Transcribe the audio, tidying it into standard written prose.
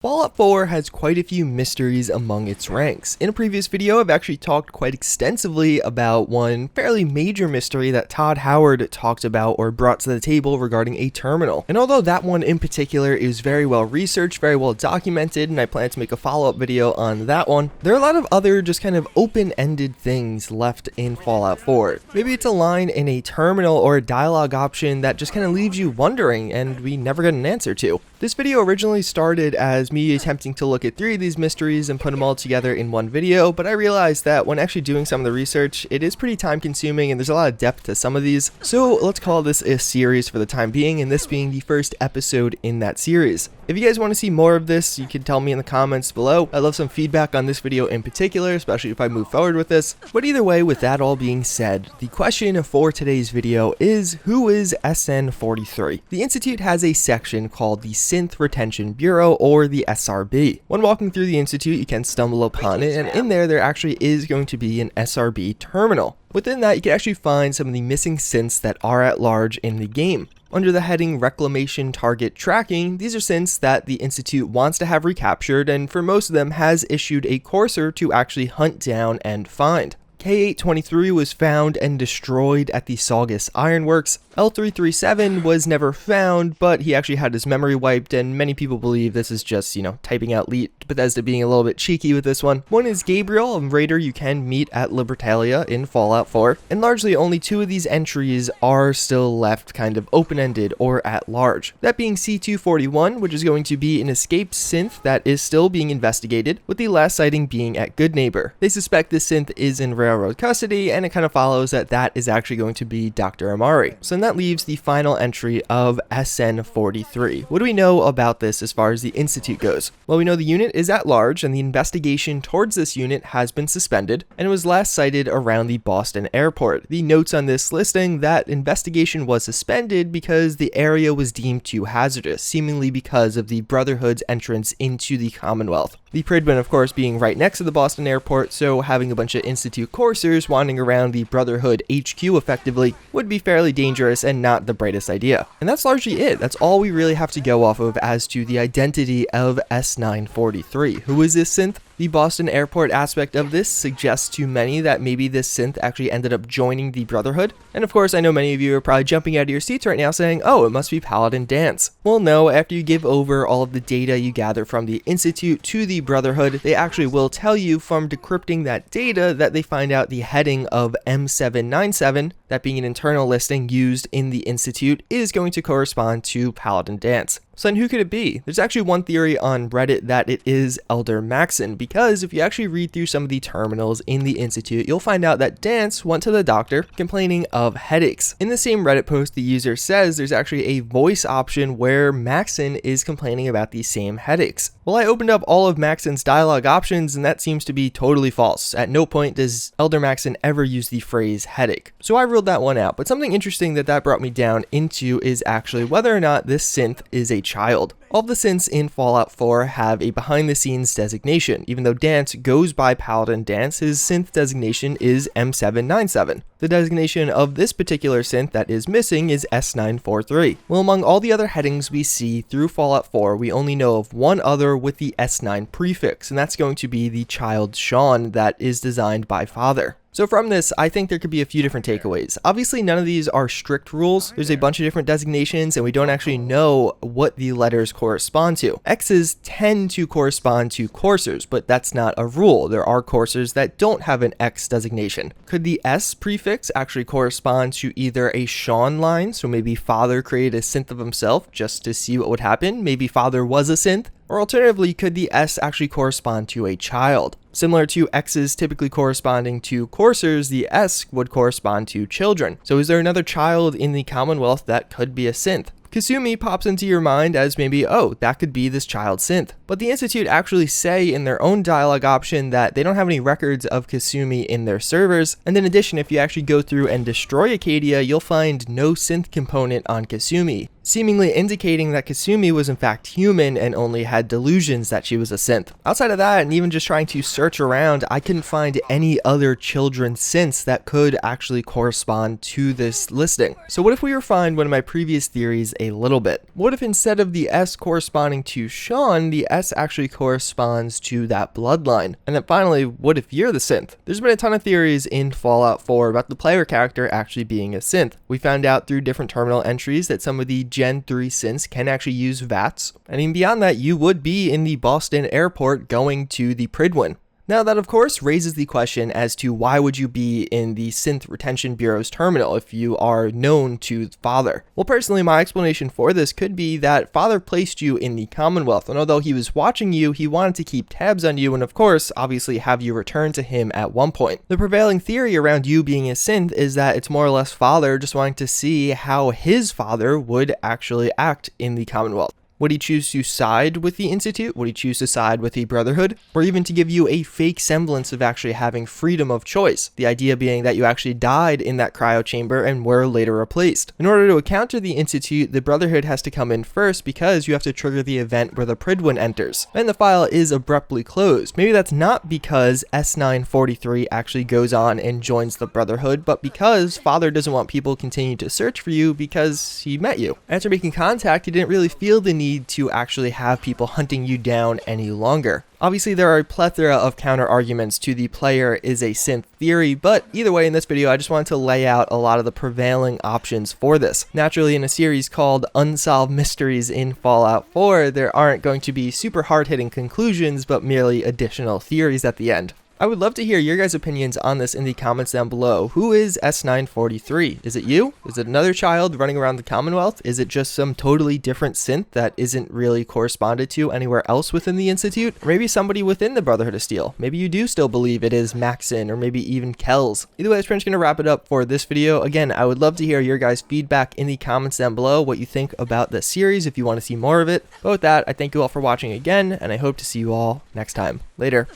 Fallout 4 has quite a few mysteries among its ranks. In a previous video, I've actually talked quite extensively about one fairly major mystery that Todd Howard talked about or brought to the table regarding a terminal. And although that one in particular is very well researched, very well documented, and I plan to make a follow-up video on that one, there are a lot of other just kind of open-ended things left in Fallout 4. Maybe it's a line in a terminal or a dialogue option that just kind of leaves you wondering and we never get an answer to. This video originally started as me attempting to look at 3 of these mysteries and put them all together in one video, but I realized that when actually doing some of the research, it is pretty time consuming and there's a lot of depth to some of these. So let's call this a series for the time being, and this being the first episode in that series. If you guys want to see more of this, you can tell me in the comments below. I'd love some feedback on this video in particular, especially if I move forward with this. But either way, with that all being said, the question for today's video is, who is SN-43? The Institute has a section called the Synth Retention Bureau, or the SRB. When walking through the Institute, you can stumble upon it, and in there actually is going to be an SRB terminal. Within that, you can actually find some of the missing synths that are at large in the game. Under the heading Reclamation Target Tracking, these are synths that the Institute wants to have recaptured, and for most of them has issued a courser to actually hunt down and find. K823 was found and destroyed at the Saugus Ironworks. L337 was never found, but he actually had his memory wiped, and many people believe this is just, typing out Bethesda being a little bit cheeky with this one. One is Gabriel, a raider you can meet at Libertalia in Fallout 4, and largely only 2 of these entries are still left kind of open-ended or at large. That being C241, which is going to be an escaped synth that is still being investigated, with the last sighting being at Goodneighbor. They suspect this synth is in railroad custody, and it kind of follows that is actually going to be Dr. Amari. So then that leaves the final entry of SN-43. What do we know about this as far as the Institute goes? Well, we know the unit is at large, and the investigation towards this unit has been suspended, and it was last sighted around the Boston airport. The notes on this listing that investigation was suspended because the area was deemed too hazardous, seemingly because of the Brotherhood's entrance into the Commonwealth. The Pridman, of course, being right next to the Boston airport, so having a bunch of Institute coursers wandering around the Brotherhood HQ effectively would be fairly dangerous and not the brightest idea. And that's largely it. That's all we really have to go off of as to the identity of S9-43. Who is this synth? The Boston airport aspect of this suggests to many that maybe this synth actually ended up joining the Brotherhood. And of course, I know many of you are probably jumping out of your seats right now saying, oh, it must be Paladin Danse. Well, no, after you give over all of the data you gather from the Institute to the Brotherhood, they actually will tell you from decrypting that data that they find out the heading of M797, that being an internal listing used in the Institute, is going to correspond to Paladin Danse. So then who could it be? There's actually one theory on Reddit that it is Elder Maxson, because if you actually read through some of the terminals in the Institute, you'll find out that Danse went to the doctor complaining of headaches. In the same Reddit post, the user says there's actually a voice option where Maxson is complaining about these same headaches. Well, I opened up all of Maxson's dialogue options, and that seems to be totally false. At no point does Elder Maxson ever use the phrase headache. So I ruled that one out, but something interesting that brought me down into is actually whether or not this synth is a child. All of the synths in Fallout 4 have a behind-the-scenes designation. Even though Danse goes by Paladin Danse, his synth designation is M797. The designation of this particular synth that is missing is S9-43. Well, among all the other headings we see through Fallout 4, we only know of one other with the S9 prefix, and that's going to be the child Sean that is designed by Father. So from this, I think there could be a few different takeaways. Obviously, none of these are strict rules. There's a bunch of different designations, and we don't actually know what the letters correspond to. X's tend to correspond to coursers, but that's not a rule. There are coursers that don't have an X designation. Could the S prefix actually correspond to either a Sean line, so maybe Father created a synth of himself just to see what would happen? Maybe Father was a synth? Or alternatively, could the S actually correspond to a child? Similar to X's typically corresponding to coursers, the S would correspond to children. So is there another child in the Commonwealth that could be a synth? Kasumi pops into your mind as maybe, oh, that could be this child synth. But the Institute actually say in their own dialogue option that they don't have any records of Kasumi in their servers, and in addition, if you actually go through and destroy Acadia, you'll find no synth component on Kasumi. seemingly indicating that Kasumi was in fact human and only had delusions that she was a synth. Outside of that, and even just trying to search around, I couldn't find any other children's synths that could actually correspond to this listing. So what if we refined one of my previous theories a little bit? What if instead of the S corresponding to Sean, the S actually corresponds to that bloodline? And then finally, what if you're the synth? There's been a ton of theories in Fallout 4 about the player character actually being a synth. We found out through different terminal entries that some of the Gen 3 synths can actually use VATs. And even beyond that, you would be in the Boston airport going to the Pridwin. Now that of course raises the question as to why would you be in the Synth Retention Bureau's terminal if you are known to Father? Well, personally, my explanation for this could be that Father placed you in the Commonwealth, and although he was watching you, he wanted to keep tabs on you and of course obviously have you return to him at one point. The prevailing theory around you being a synth is that it's more or less Father just wanting to see how his father would actually act in the Commonwealth. Would he choose to side with the Institute? Would he choose to side with the Brotherhood? Or even to give you a fake semblance of actually having freedom of choice? The idea being that you actually died in that cryo chamber and were later replaced. In order to counter the Institute, the Brotherhood has to come in first because you have to trigger the event where the Pridwin enters. And the file is abruptly closed. Maybe that's not because S9-43 actually goes on and joins the Brotherhood, but because Father doesn't want people continuing to search for you because he met you. After making contact, he didn't really feel the need to actually have people hunting you down any longer. Obviously, there are a plethora of counter arguments to the player is a synth theory, but either way, in this video, I just wanted to lay out a lot of the prevailing options for this. Naturally, in a series called Unsolved Mysteries in Fallout 4, there aren't going to be super hard-hitting conclusions, but merely additional theories at the end. I would love to hear your guys' opinions on this in the comments down below. Who is S9-43? Is it you? Is it another child running around the Commonwealth? Is it just some totally different synth that isn't really corresponded to anywhere else within the Institute? Or maybe somebody within the Brotherhood of Steel. Maybe you do still believe it is Maxson or maybe even Kells. Either way, that's pretty much going to wrap it up for this video. Again, I would love to hear your guys' feedback in the comments down below, what you think about the series if you want to see more of it. But with that, I thank you all for watching again, and I hope to see you all next time. Later.